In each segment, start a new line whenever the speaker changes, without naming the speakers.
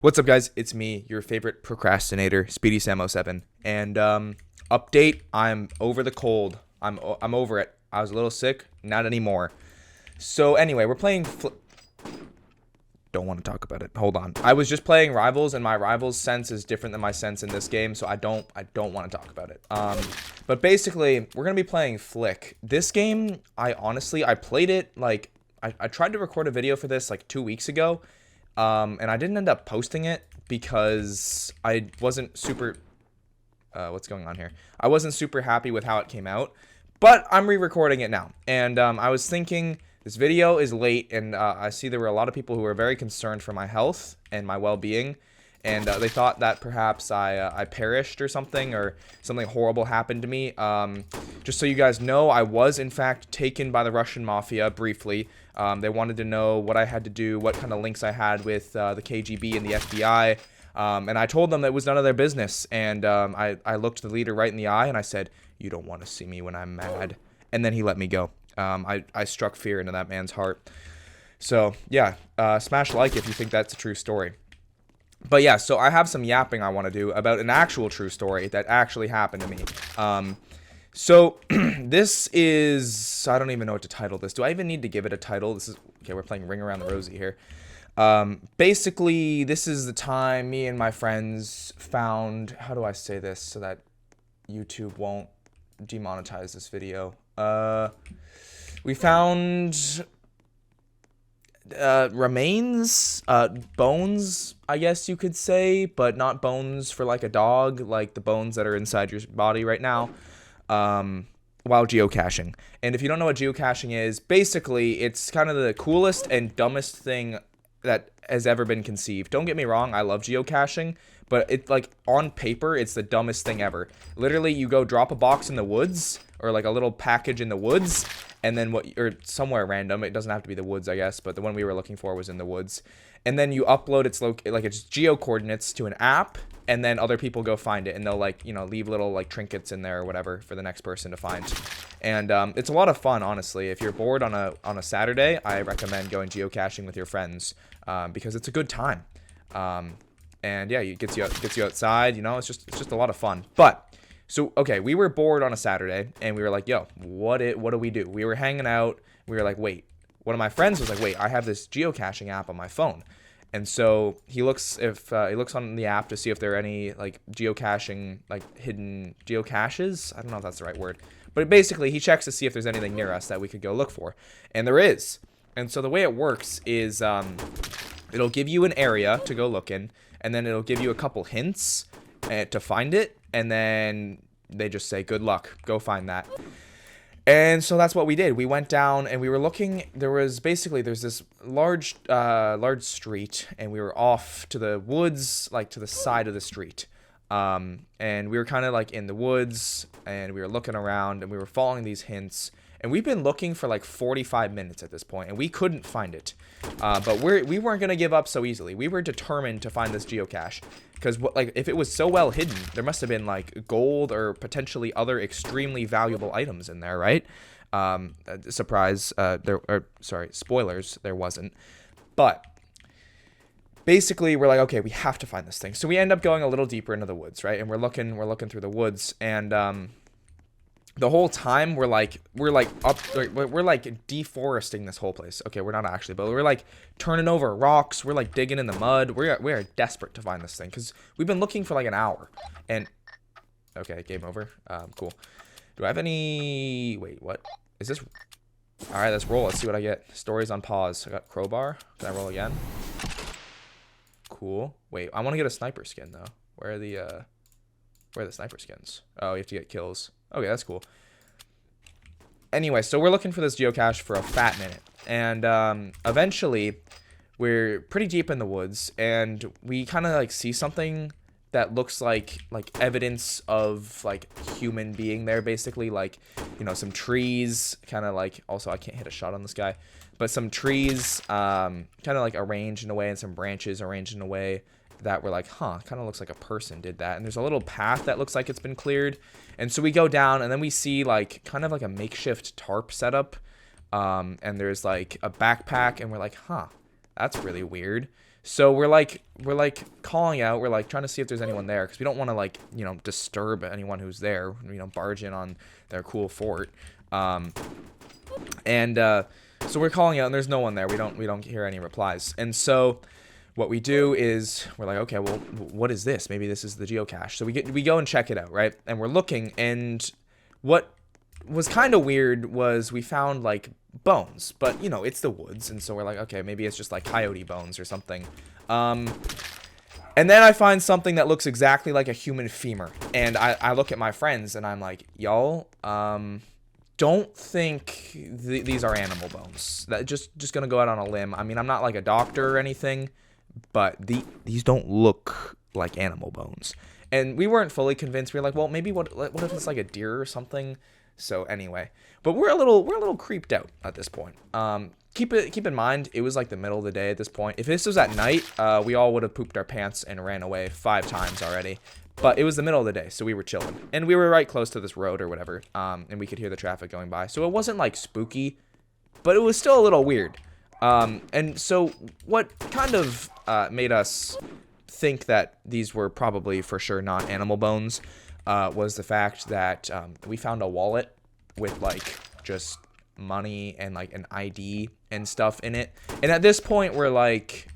What's up, guys? It's me, your favorite procrastinator, Speedy Sam 07. And update: I'm over the cold. I'm over it. I was a little sick, not anymore. So anyway, we're playing. Don't want to talk about it. Hold on. I was just playing Rivals, and my Rivals sense is different than my sense in this game, so I don't want to talk about it. But basically, we're gonna be playing Flick. This game, I played it like I tried to record a video for this like 2 weeks ago. And I didn't end up posting it because I wasn't super, what's going on here? I wasn't super happy with how it came out, but I'm re-recording it now. And, I was thinking this video is late, and, I see there were a lot of people who were very concerned for my health and my well-being. And, they thought that perhaps I perished or something horrible happened to me. Just so you guys know, I was in fact taken by the Russian mafia briefly. They wanted to know what I had to do, what kind of links I had with the KGB and the FBI. And I told them that it was none of their business. And I looked the leader right in the eye and I said, "You don't want to see me when I'm mad." And then he let me go. I struck fear into that man's heart. So yeah, smash like if you think that's a true story. But yeah, so I have some yapping I want to do about an actual true story that actually happened to me. So this is, I don't even know what to title this. Do I even need to give it a title? This is, okay, we're playing Ring Around the Rosie here. Basically, this is the time me and my friends found, how do I say this so that YouTube won't demonetize this video? We found remains, bones, I guess you could say, but not bones for like a dog, like the bones that are inside your body right now, while geocaching. And if you don't know what geocaching is, basically it's kind of the coolest and dumbest thing that has ever been conceived. Don't get me wrong, I love geocaching, but it's like on paper, it's the dumbest thing ever. Literally, you go drop a box in the woods or like a little package in the woods, and then or somewhere random. It doesn't have to be the woods, I guess, but the one we were looking for was in the woods. And then you upload its geo coordinates to an app, and then other people go find it, and they'll leave little like trinkets in there or whatever for the next person to find. And it's a lot of fun, honestly. If you're bored on a Saturday, I recommend going geocaching with your friends because it's a good time. And yeah, it gets you outside. It's just a lot of fun. But so, okay, we were bored on a Saturday, and we were like, yo, what do we do? We were hanging out. We were like, wait. One of my friends was like, wait, I have this geocaching app on my phone. And so he looks on the app to see if there are any, like, geocaching, like, hidden geocaches. I don't know if that's the right word. But basically, he checks to see if there's anything near us that we could go look for. And there is. And so the way it works is it'll give you an area to go look in, and then it'll give you a couple hints to find it, and then they just say, good luck, go find that. And so that's what we did. We went down and we were looking. There's this large street, and we were off to the woods, like to the side of the street. And we were kind of like in the woods, and we were looking around, and we were following these hints. And we've been looking for like 45 minutes at this point, and we couldn't find it. But we weren't gonna give up so easily. We were determined to find this geocache, because if it was so well hidden, there must have been like gold or potentially other extremely valuable items in there, right? Surprise, spoilers, there wasn't. But basically, we're like, okay, we have to find this thing. So we end up going a little deeper into the woods, right? And we're looking through the woods, and the whole time we're like deforesting this whole place. Okay, we're not actually, but we're like turning over rocks. We're like digging in the mud. We are desperate to find this thing because we've been looking for like an hour. And okay, game over. Cool. Do I have any? Wait, what is this? All right, let's roll. Let's see what I get. Stories on pause. I got crowbar. Can I roll again? Cool. Wait, I want to get a sniper skin though. Where are the sniper skins? Oh, you have to get kills. Okay, that's cool. Anyway, so we're looking for this geocache for a fat minute. And eventually, we're pretty deep in the woods, and we kind of like see something that looks like evidence of like human being there, basically. Like, some trees, kind of like, also I can't hit a shot on this guy, but some trees kind of like arranged in a way, and some branches arranged in a way that we're like, kind of looks like a person did that. And there's a little path that looks like it's been cleared. And so we go down, and then we see like kind of like a makeshift tarp setup. And there's like a backpack, and we're like, that's really weird. So we're like calling out. We're like trying to see if there's anyone there because we don't want to like disturb anyone who's there. Barge in on their cool fort. So we're calling out and there's no one there. We don't hear any replies. And so what we do is we're like, okay, well, what is this? Maybe this is the geocache. So we go and check it out, right? And we're looking, and what was kind of weird was we found like bones, but it's the woods, and so we're like, okay, maybe it's just like coyote bones or something. And then I find something that looks exactly like a human femur, and I look at my friends and I'm like, y'all, don't think these are animal bones. That just gonna go out on a limb. I mean, I'm not like a doctor or anything, but these don't look like animal bones. And we weren't fully convinced. We were like, well, maybe what if it's like a deer or something? So anyway, but we're a little creeped out at this point. Keep in mind, it was like the middle of the day at this point. If this was at night, we all would have pooped our pants and ran away 5 times already. But it was the middle of the day, so we were chilling, and we were right close to this road or whatever, and we could hear the traffic going by. So it wasn't like spooky, but it was still a little weird. And so what kind of made us think that these were probably for sure not animal bones was the fact that we found a wallet with like just money and like an ID and stuff in it. And at this point we're like,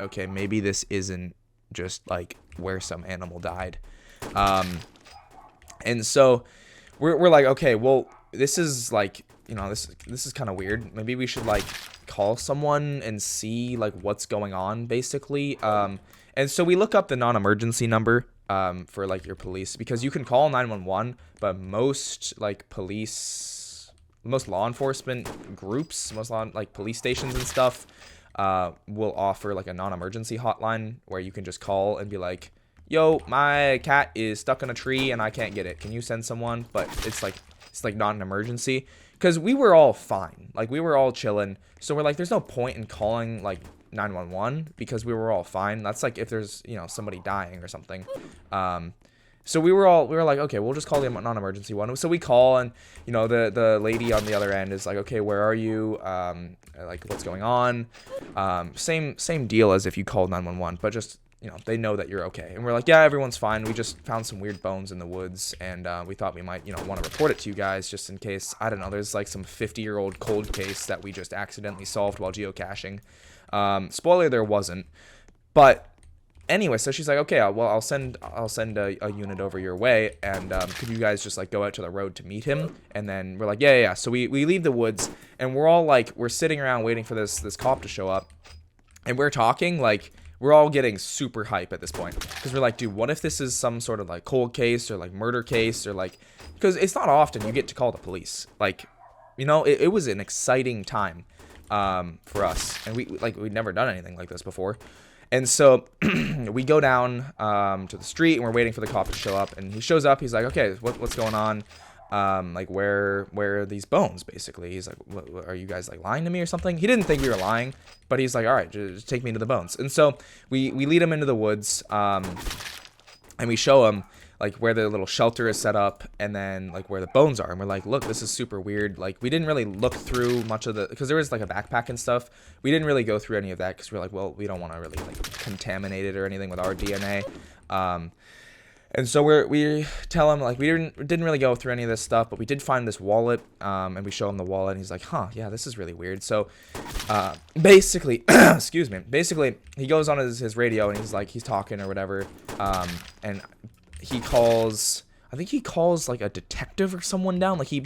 okay, maybe this isn't just like where some animal died. And so we're like, okay, well, this is like, this is kind of weird. Maybe we should like call someone and see like what's going on, basically. And so we look up the non-emergency number for like your police, because you can call 911, but most law enforcement groups, like police stations and stuff, will offer like a non-emergency hotline where you can just call and be like, yo, my cat is stuck in a tree and I can't get it. Can you send someone? But it's like not an emergency, because we were all fine. Like we were all chilling. So we're like, there's no point in calling like 911 because we were all fine. That's like if there's, somebody dying or something. So we were like, okay, we'll just call the non-emergency one. So we call, and the lady on the other end is like, okay, where are you? Like, what's going on? Same deal as if you called 911, but just they know that you're okay. And we're like, yeah, everyone's fine. We just found some weird bones in the woods, and we thought we might want to report it to you guys just in case, I don't know, there's like some 50-year-old cold case that we just accidentally solved while geocaching. Spoiler, there wasn't, but anyway, so she's like, okay, well, I'll send a unit over your way, and could you guys just like go out to the road to meet him? And then we're like, yeah. So we leave the woods, and we're all like, we're sitting around waiting for this cop to show up, and we're talking, like, we're all getting super hype at this point, because we're like, dude, what if this is some sort of like cold case or like murder case, or like, because it's not often you get to call the police. Like, it was an exciting time for us, and we'd never done anything like this before. And so we go down to the street, and we're waiting for the cop to show up, and he shows up. He's like, okay, what's going on? Like, where are these bones, basically? He's like, what, are you guys like lying to me or something? He didn't think we were lying, but he's like, all right, just take me to the bones. And so we lead him into the woods, and we show him like where the little shelter is set up, and then like where the bones are. And we're like, look, this is super weird. Like, we didn't really look through much of because there was like a backpack and stuff. We didn't really go through any of that because we're like, well, we don't want to really like contaminate it or anything with our DNA. And so we tell him, like, we didn't really go through any of this stuff, but we did find this wallet, and we show him the wallet, and he's like, huh, yeah, this is really weird. So basically, excuse me, basically he goes on his radio, and he's talking or whatever, and he calls, I think he calls like a detective or someone down. Like, he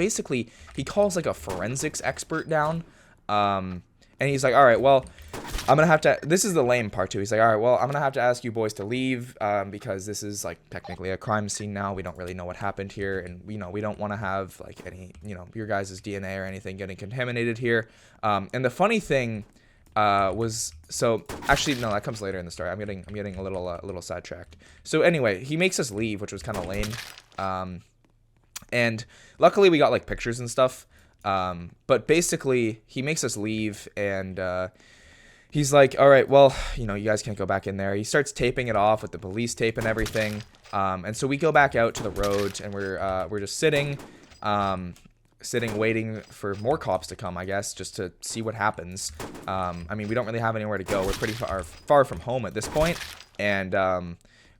calls like a forensics expert down, and he's like, all right, well, I'm going to have to, this is the lame part too. He's like, all right, well, I'm going to have to ask you boys to leave, because this is like technically a crime scene now. We don't really know what happened here. And, we don't want to have like any, your guys' DNA or anything getting contaminated here. And the funny thing, was, so actually, no, that comes later in the story. I'm getting a little sidetracked. So anyway, he makes us leave, which was kind of lame. And luckily we got like pictures and stuff. But basically he makes us leave, and, he's like, all right, well, you guys can't go back in there. He starts taping it off with the police tape and everything. And so we go back out to the road, and we're just sitting. sitting waiting for more cops to come, I guess, just to see what happens. I mean, we don't really have anywhere to go. We're pretty far from home at this point, and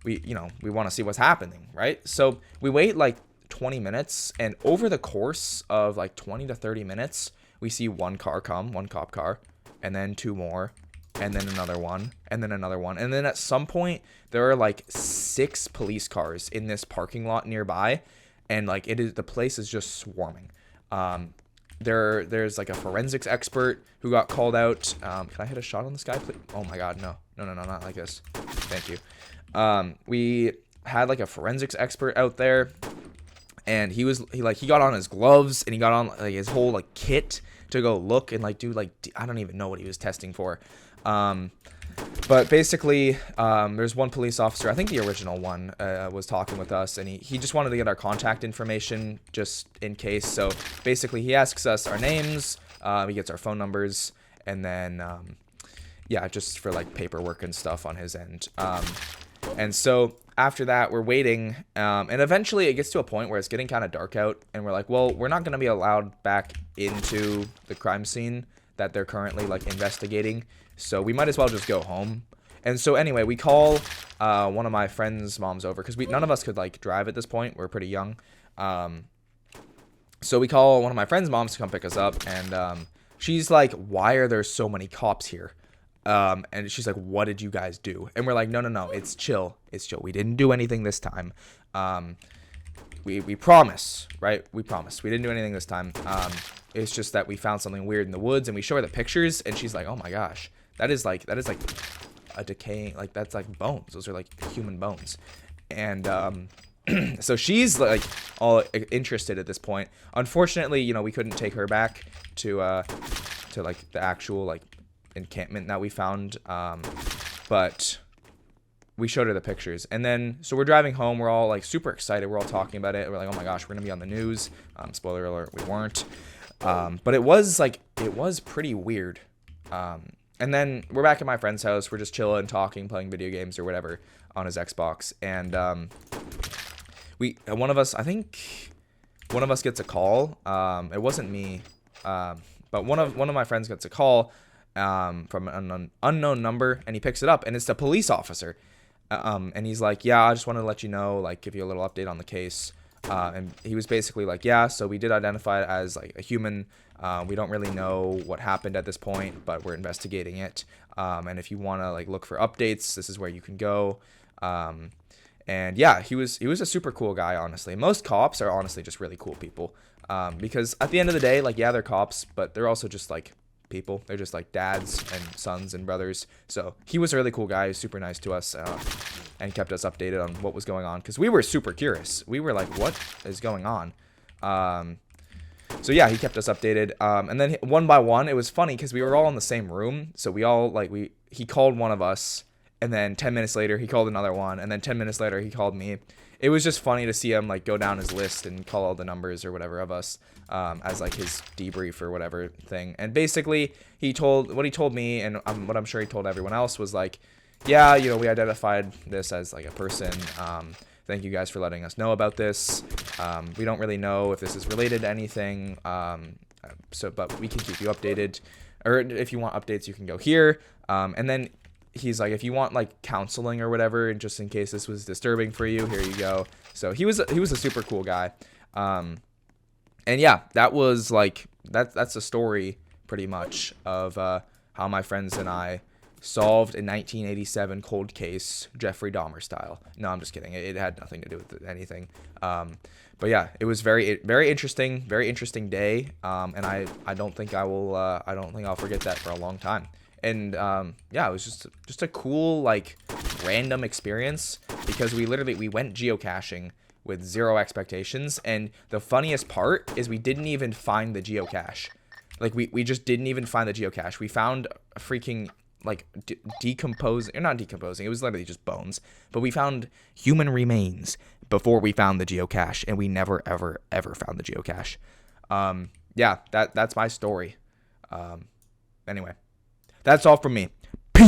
we want to see what's happening, right? So we wait like 20 minutes, and over the course of like 20 to 30 minutes, we see one car come, one cop car, and then two more, and then another one, and then another one. And then at some point, there are like 6 police cars in this parking lot nearby, and like the place is just swarming. There's like a forensics expert who got called out. Can I hit a shot on this guy, please? Oh my God, no, not like this. Thank you. We had like a forensics expert out there, and he got on his gloves, and he got on like his whole like kit to go look and like do like, I don't even know what he was testing for. But basically, there's one police officer, I think the original one, was talking with us, and he just wanted to get our contact information just in case. So basically, he asks us our names, he gets our phone numbers, and then, yeah, just for like paperwork and stuff on his end. And so after that, we're waiting, and eventually it gets to a point where it's getting kind of dark out, and we're like, well, we're not going to be allowed back into the crime scene that they're currently like investigating. So we might as well just go home. And so anyway, we call one of my friend's moms over, because none of us could like drive at this point. We're pretty young. So we call one of my friend's moms to come pick us up, and she's like, why are there so many cops here? And she's like, what did you guys do? And we're like, no, it's chill. It's chill. We didn't do anything this time. We promise, right? We promise. We didn't do anything this time. It's just that we found something weird in the woods, and we show her the pictures, and she's like, oh my gosh. That is like a decaying, like that's like bones. Those are like human bones. And so she's like all interested at this point. Unfortunately, we couldn't take her back to like the actual like encampment that we found. But we showed her the pictures, and then so we're driving home. We're all like super excited. We're all talking about it. We're like, oh my gosh, we're gonna be on the news. Spoiler alert, we weren't. But it was pretty weird. And then we're back at my friend's house. We're just chilling, talking, playing video games or whatever on his Xbox. And one of us gets a call. It wasn't me, but one of my friends gets a call from an unknown number, and he picks it up, and it's the police officer. And he's like, yeah, I just wanted to let you know, like, give you a little update on the case. And he was basically like, yeah, so we did identify it as like a human. We don't really know what happened at this point, but we're investigating it. And if you want to like look for updates, this is where you can go. And yeah, he was a super cool guy, honestly. Most cops are honestly just really cool people. Because at the end of the day, like, yeah, they're cops, but they're also just like people. They're just like dads and sons and brothers. So he was a really cool guy. He was super nice to us, and kept us updated on what was going on, because we were super curious. We were like, what is going on? So yeah, he kept us updated. And then one by one, it was funny because we were all in the same room. So we all he called one of us, and then 10 minutes later he called another one, and then 10 minutes later he called me. It was just funny to see him like go down his list and call all the numbers or whatever of us, as like his debrief or whatever thing. And basically what he told me, and what I'm sure he told everyone else, was like, yeah, we identified this as like a person. Thank you guys for letting us know about this. We don't really know if this is related to anything. But we can keep you updated, or if you want updates, you can go here. And then he's like, if you want like counseling or whatever, and just in case this was disturbing for you, here you go. So he was a super cool guy. And yeah, that was like, that's the story pretty much of how my friends and I solved a 1987 cold case, Jeffrey Dahmer style. No, I'm just kidding. It had nothing to do with anything. But yeah, it was very interesting day. And I don't think I'll forget that for a long time. And yeah, it was just a cool like random experience, because we went geocaching with zero expectations, and the funniest part is we didn't even find the geocache. Like we just didn't even find the geocache. We found a freaking like decomposing, or not decomposing, it was literally just bones, but we found human remains before we found the geocache, and we never ever found the geocache. Yeah, that's my story. Anyway, that's all from me.